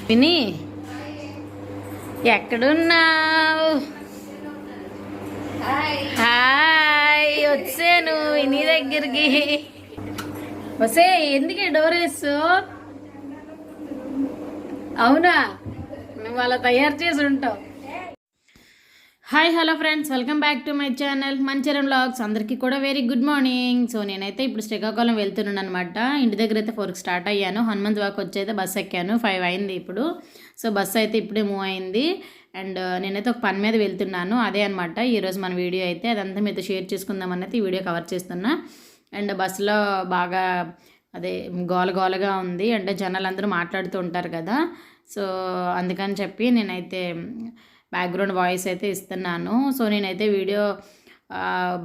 విని ఎక్కడున్నావు? హాయ్, వచ్చాను విని దగ్గరికి. వసే ఎందుకే డోర్ వేసు? అవునా, నువ్వు అలా తయారు చేసి ఉంటావు. Hi hello friends, welcome back to my channel Mancherial vlogs. అందరికీ కూడా వెరీ గుడ్ మార్నింగ్. సో నేనైతే ఇప్పుడు శ్రీకాకుళం వెళ్తున్నాను అనమాట. ఇంటి దగ్గర అయితే 4కి స్టార్ట్ అయ్యాను. హనుమంత్ వాక్ వచ్చి అయితే బస్సు ఎక్కాను. 5 అయింది ఇప్పుడు. సో బస్సు అయితే ఇప్పుడే మూవ్ అయింది. అండ్ నేనైతే ఒక పని మీద వెళ్తున్నాను. అదే అనమాట ఈరోజు మన వీడియో అయితే. అదంతా మీతో షేర్ చేసుకుందాం అన్నది ఈ వీడియో కవర్ చేస్తున్నా. అండ్ బస్సులో బాగా అదే గోలగా ఉంది. అంటే జనాలు అందరూ మాట్లాడుతూ ఉంటారు కదా. సో అందుకని చెప్పి నేనైతే బ్యాక్గ్రౌండ్ వాయిస్ అయితే ఇస్తున్నాను. సో నేనైతే వీడియో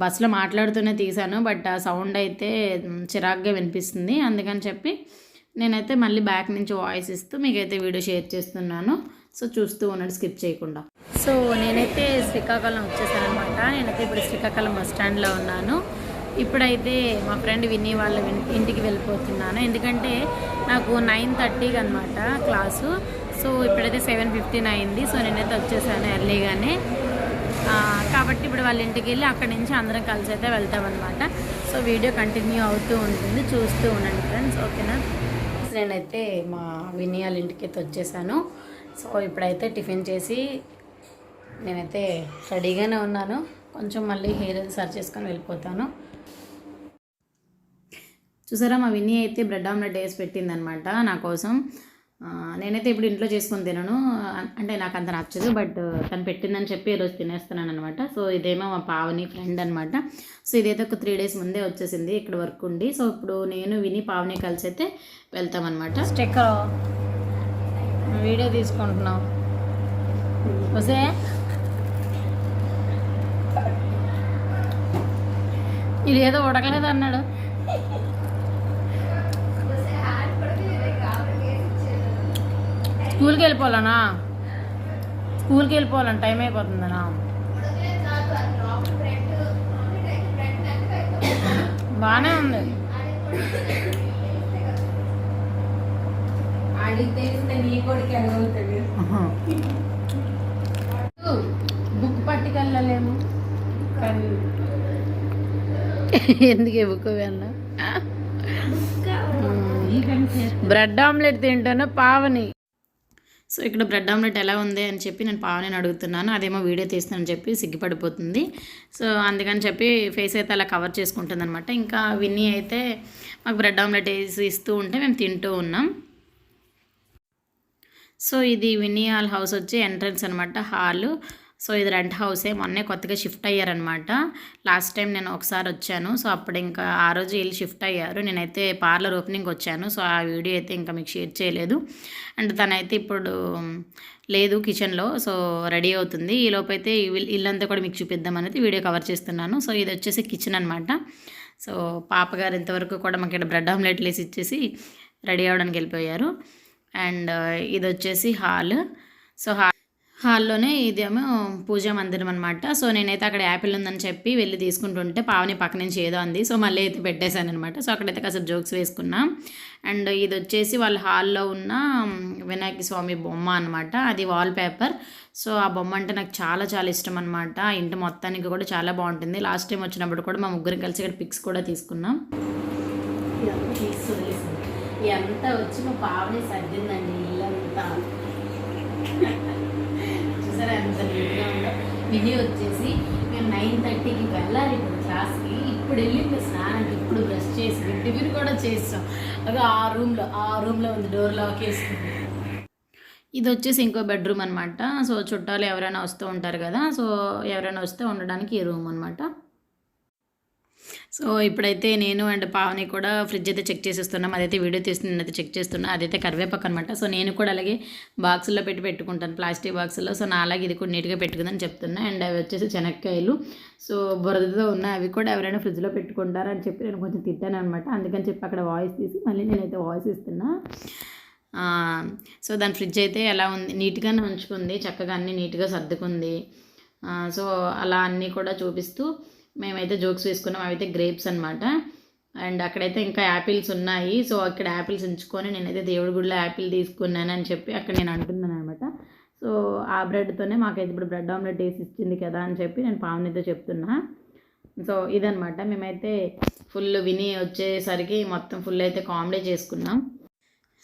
బస్సులో మాట్లాడుతూనే తీశాను. బట్ ఆ సౌండ్ అయితే చిరాగ్గా వినిపిస్తుంది. అందుకని చెప్పి నేనైతే మళ్ళీ బ్యాక్ నుంచి వాయిస్ ఇస్తూ మీకైతే వీడియో షేర్ చేస్తున్నాను. సో చూస్తూ ఉన్నాడు స్కిప్ చేయకుండా. సో నేనైతే శ్రీకాకుళం వచ్చేసాను అనమాట. నేనైతే ఇప్పుడు శ్రీకాకుళం బస్ స్టాండ్లో ఉన్నాను. ఇప్పుడైతే మా ఫ్రెండ్ విని వాళ్ళ ఇంటికి వెళ్ళిపోతున్నాను. ఎందుకంటే నాకు 9:30కి అనమాట క్లాసు. సో ఇప్పుడైతే 7:15 అయింది. సో నేనైతే వచ్చేసాను ఎర్లీగానే. కాబట్టి ఇప్పుడు వాళ్ళ ఇంటికి వెళ్ళి అక్కడి నుంచి అందరం కలిసి అయితే వెళ్తామన్నమాట. సో వీడియో కంటిన్యూ అవుతూ ఉంటుంది, చూస్తూ ఉండండి ఫ్రెండ్స్, ఓకేనా. నేనైతే మా విని వాళ్ళ ఇంటికి అయితే వచ్చేసాను. సో ఇప్పుడైతే టిఫిన్ చేసి నేనైతే రెడీగానే ఉన్నాను. కొంచెం మళ్ళీ హెయిర్ అయితే సర్చ్ చేసుకొని వెళ్ళిపోతాను. చూసారా, మా విన్నీ అయితే బ్రెడ్ ఆమ్లెట్ వేసి పెట్టిందనమాట నా కోసం. నేనైతే ఇప్పుడు ఇంట్లో చేసుకొని తినను, అంటే నాకు అంత నచ్చదు. బట్ తను పెట్టిందని చెప్పి ఈరోజు తినేస్తున్నాను అనమాట. సో ఇదేమో మా పావని ఫ్రెండ్ అనమాట. సో ఇదైతే ఒక 3 డేస్ ముందే వచ్చేసింది ఇక్కడ వర్క్ ఉండి. సో ఇప్పుడు నేను విని పావని కలిసి అయితే వెళ్తామన్నమాట. స్టిక్కర్ వీడియో తీసుకుంటున్నాం. వసే ఇది ఏదో ఉడకలేదు అన్నాడు. స్కూల్కి వెళ్ళిపోవాలనా? స్కూల్కి వెళ్ళిపోవాలని టైం అయిపోతుందనా? బాగానే ఉంది. బుక్ పట్టుకెళ్ళలేము. ఎందుకే బుక్ వెళ్ళా? బ్రెడ్ ఆమ్లెట్ తింటాను పావని. సో ఇక్కడ బ్రెడ్ ఆమ్లెట్ ఎలా ఉంది అని చెప్పి నేను పావని అడుగుతున్నాను. అదేమో వీడియో తీస్తానని చెప్పి సిగ్గుపడిపోతుంది. సో అందుకని చెప్పి ఫేస్ అయితే అలా కవర్ చేసుకుంటుంది అనమాట. ఇంకా విన్నీ అయితే మాకు బ్రెడ్ ఆమ్లెట్ వేసి ఇస్తూ ఉంటే మేము తింటూ ఉన్నాం. సో ఇది విన్నీ హాల్ హౌస్ వచ్చి ఎంట్రన్స్ అనమాట, హాల్. సో ఇది రెంట్ హౌసే, మొన్నే కొత్తగా షిఫ్ట్ అయ్యారనమాట. లాస్ట్ టైం నేను ఒకసారి వచ్చాను. సో అప్పుడు ఇంకా ఆ రోజు వీళ్ళు షిఫ్ట్ అయ్యారు. నేనైతే పార్లర్ ఓపెనింగ్ వచ్చాను. సో ఆ వీడియో అయితే ఇంకా మీకు షేర్ చేయలేదు. అండ్ తనైతే ఇప్పుడు లేదు కిచెన్లో. సో రెడీ అవుతుంది. ఈలోపు అయితే ఇల్లంతా కూడా మీకు చూపిద్దాం అనేది వీడియో కవర్ చేస్తున్నాను. సో ఇది వచ్చేసి కిచెన్ అనమాట. సో పాపగారు ఇంతవరకు కూడా మాకు ఇక్కడ బ్రెడ్ ఆమ్లెట్లు వేసి ఇచ్చేసి రెడీ అవ్వడానికి వెళ్ళిపోయారు. అండ్ ఇది వచ్చేసి హాల్. సో హాల్లోనే ఇదేమో పూజా మందిరం అనమాట. సో నేనైతే అక్కడ యాపిల్ ఉందని చెప్పి వెళ్ళి తీసుకుంటుంటే పావని పక్క నుంచి ఏదో అంది. సో మళ్ళీ అయితే పెట్టేశాను అనమాట. సో అక్కడైతే కాసేపు జోక్స్ వేసుకున్నాం. అండ్ ఇది వచ్చేసి వాళ్ళ హాల్లో ఉన్న వినాయక స్వామి బొమ్మ అనమాట. అది వాల్ పేపర్. సో ఆ బొమ్మ అంటే నాకు చాలా చాలా ఇష్టం అనమాట. ఇంటి మొత్తానికి కూడా చాలా బాగుంటుంది. లాస్ట్ టైం వచ్చినప్పుడు కూడా మా ముగ్గురం కలిసి ఇక్కడ పిక్స్ కూడా తీసుకున్నాం. ఇదంతా వచ్చి మా పావని సర్దిందండి ఇల్లంతా. చూసారా ఎంత నీట్గా ఉందో. విని వచ్చేసి మేము 9:30కి వెళ్ళాలి ఇప్పుడు క్లాస్కి. ఇప్పుడు వెళ్ళింది స్నానానికి, ఇప్పుడు బ్రష్ చేసి టిఫిన్ కూడా చేస్తాం. అది ఆ రూమ్లో ఉంది, డోర్ లాక్ వేసుకుంది. ఇది వచ్చేసి ఇంకో బెడ్రూమ్ అనమాట. సో చుట్టాలు ఎవరైనా వస్తూ ఉంటారు కదా. సో ఎవరైనా వస్తే ఉండడానికి ఈ రూమ్ అనమాట. సో ఇప్పుడైతే నేను అండ్ పావని కూడా ఫ్రిడ్జ్ అయితే చెక్ చేసేస్తున్నాం. అదైతే వీడియో తీస్తుంది, నేనైతే చెక్ చేస్తున్నా. అదైతే కరివేపాకు అనమాట. సో నేను కూడా అలాగే బాక్సుల్లో పెట్టుకుంటాను, ప్లాస్టిక్ బాక్సుల్లో. సో నా అలాగే ఇది కూడా నీట్గా పెట్టుకుందని చెప్తున్నా. అండ్ అవి వచ్చేసి శనక్కాయలు. సో బురదతో ఉన్నాయి, అవి కూడా ఎవరైనా ఫ్రిడ్జ్లో పెట్టుకుంటారని చెప్పి నేను కొంచెం తిట్టాను అనమాట. అందుకని చెప్పి అక్కడ వాయిస్ తీసి మళ్ళీ నేనైతే వాయిస్ ఇస్తున్నా. సో దాని ఫ్రిడ్జ్ అయితే ఎలా ఉంది, నీట్గానే ఉంచుకుంది, చక్కగా అన్నీ నీట్గా సర్దుకుంది. సో అలా అన్నీ కూడా చూపిస్తూ మేమైతే జోక్స్ వేసుకున్నాం. అవైతే గ్రేప్స్ అనమాట. అండ్ అక్కడైతే ఇంకా యాపిల్స్ ఉన్నాయి. సో అక్కడ యాపిల్స్ ఉంచుకొని నేనైతే దేవుడి గుడిలో యాపిల్ తీసుకున్నాను అని చెప్పి అక్కడ నేను అంటున్నాను అనమాట. సో ఆ బ్రెడ్తోనే మాకైతే ఇప్పుడు బ్రెడ్ ఆమ్లెట్ వేసి ఇచ్చింది కదా అని చెప్పి నేను పావనితో చెప్తున్నా. సో ఇదనమాట, మేమైతే ఫుల్ విని వచ్చేసరికి మొత్తం ఫుల్ అయితే కామెడీ చేసుకున్నాం.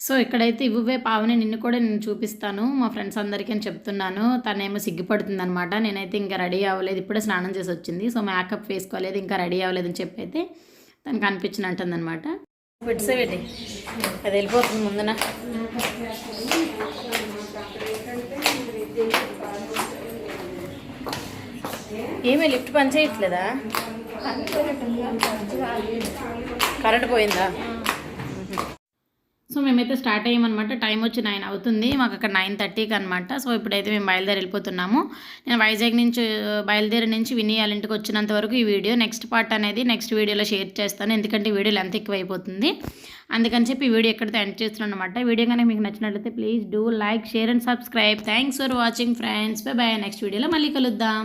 సో ఇక్కడైతే ఇవ్వే పావని నిన్ను కూడా నేను చూపిస్తాను మా ఫ్రెండ్స్ అందరికీ అని చెప్తున్నాను. తనేమో సిగ్గుపడుతుంది అనమాట. నేనైతే ఇంకా రెడీ అవ్వలేదు, ఇప్పుడే స్నానం చేసి వచ్చింది. సో మేకప్ వేసుకోలేదు, ఇంకా రెడీ అవ్వలేదు అని చెప్పి అయితే తనకు అనిపించిన అంటుందన్నమాట. పెట్టి అది వెళ్ళిపోతుంది ముందున. ఏమీ లిఫ్ట్ పని చేయట్లేదా? కరెంట్ పోయిందా? సో మేమైతే స్టార్ట్ అయ్యామన్నమాట. టైం వచ్చి 9 అవుతుంది, మాకు అక్కడ 9:30కి అనమాట. సో ఇప్పుడైతే మేము బయలుదేరి వెళ్ళిపోతున్నాము. నేను వైజాగ్ నుంచి బయలుదేరి నుంచి విని వాళ్ళ ఇంటికి వచ్చినంత వరకు ఈ వీడియో, నెక్స్ట్ పార్ట్ అనేది నెక్స్ట్ వీడియోలో షేర్ చేస్తాను. ఎందుకంటే వీడియో లెంత్ ఎక్కువ అయిపోతుంది, అందుకని చెప్పి ఈ వీడియో ఎక్కడితో ఎండ్ చేస్తున్నాను అనమాట. వీడియో కనుక మీకు నచ్చినట్లయితే please do like, share and subscribe. Thanks for watching friends. By by. Next వీడియోలో మళ్ళీ కలుద్దాం.